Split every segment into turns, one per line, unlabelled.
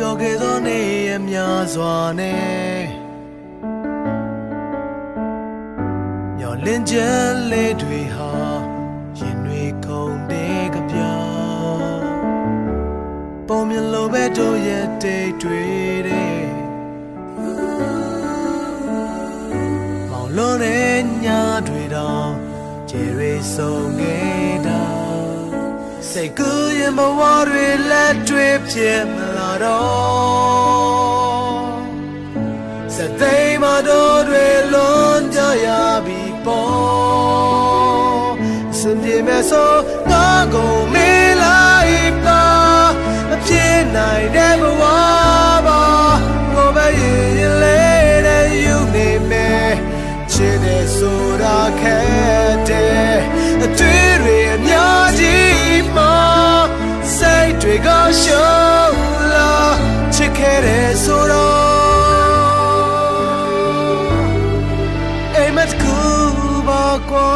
ပြောခဲ့သောနေ့ရက်များစွာနဲ့မျောလင်းချက်လေးတွေဟာရင်တွေခုန်တဲ့ကြပြပုံမြင်လို့ပဲတို့ရဲ့တိတ်တွေတဲ့မောင်လုံးတဲ့ညတွေတော့ကျေရီဆုံးခဲ့တာစိတ်ကူးရင်ဘဝတွေလက်တွေဖြစ်မလာတော့စသိမ်းမတို့တွေလွန်ကြရပြီပေါ့စင်ပြေမဲ့ဆိုငါကုန်မေးလိုက်ပါမဖြစ်နိုင်တဲ့ဘဝပါကိုပဲရင်လေးတဲ့ယူနေမယ်ချစ်တဲ့ဆိုတာခဲ့တဲ့အတွေ့တွေအများကြီးမှာစိတ်တွေကရှုံးလာချစ်ခဲ့တဲ့ဆိုတော့အိမ်မက်ကူပါကွာ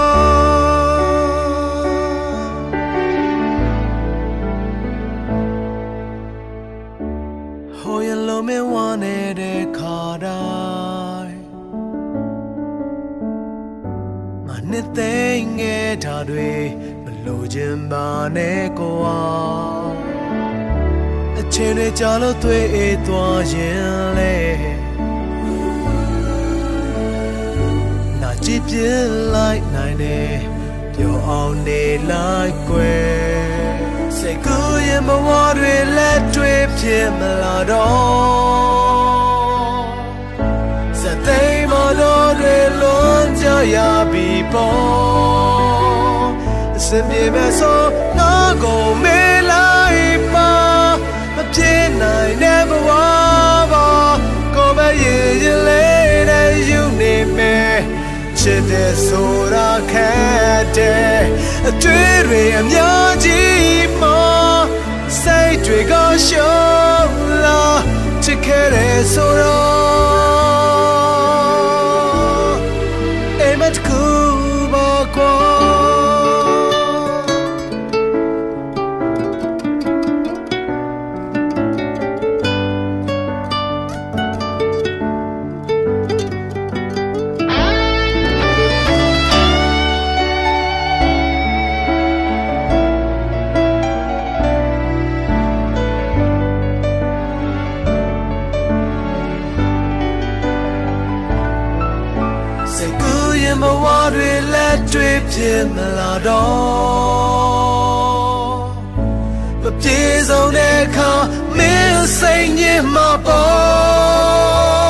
ဟိုရလုံးမဝနေတဲ့ခါတိုင်းငါနှစ်သိမ့်ငယ်တာတွေမလိုချင်ပါနဲ့ကိုဝါအချိန်တွေကြာလို့တွေ့အေးသွားရင်လေနာကြည့်ပြလိုက်နိုင်တယ်ပြောအောင်နေလိုက်ကွယ်စိတ်ကူးရင်ဘဝတွေလက်တွေဖြစ်မလာတော့စသိမ်းမတော်တွေလွန်ကြရပြီပေါ့စင်ပြေမဲ့ဆိုငါကုန်မေးလိုက်ပါမပြေနိုင်တဲ့ဘဝပါကိုပဲရင်လေးတဲ့ယူနေမယ်ချစ်တဲ့ဆိုတာခဲ့တဲ့အတွေ့တွေအများကြီးမှာစိတ်တွေကရှုံးလာချစ်ခဲ့တဲ့ဆိုတော့အိမ်မက်ကူပါကွာမဝတွေလက်တွေဖြစ်မလာတော့မပြေဆုံးတဲ့အခါမင်းစိတ်ညစ်မှာပေါ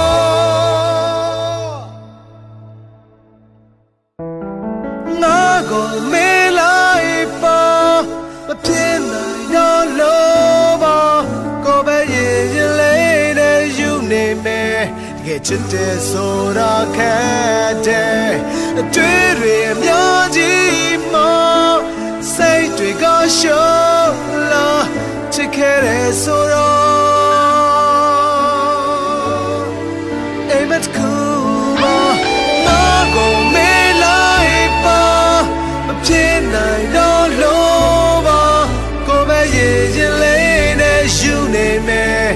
့ငါကိုမေးလိုက်ပါမပြေနိုင်တော့လို့ပါကိုပဲရင်လေးတဲ့ယူနေမယ်တကယ်ချစ်တဲ့ဆိုတာခဲ့တဲ့အတွေ့တွေအများကြီးမှာစိတ်တွေကရှုံးလာချစ်ခဲ့တဲ့ဆိုတော့အိမ်မက်ကူပါငါကုန်မေးလိုက်ပါမဖြစ်နိုင်တော့လို့ပါကိုပဲရင်လေးနဲ့ယူနေမယ်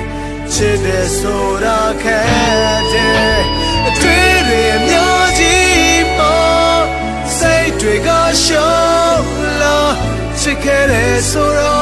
ချစ်တဲ့ဆိုတာခဲ့တဲ့အတွေ့တွေအများကြီးမှာစိတ်တွေကရှုံးလာချစ်ခဲ့တဲ့ဆိုတော့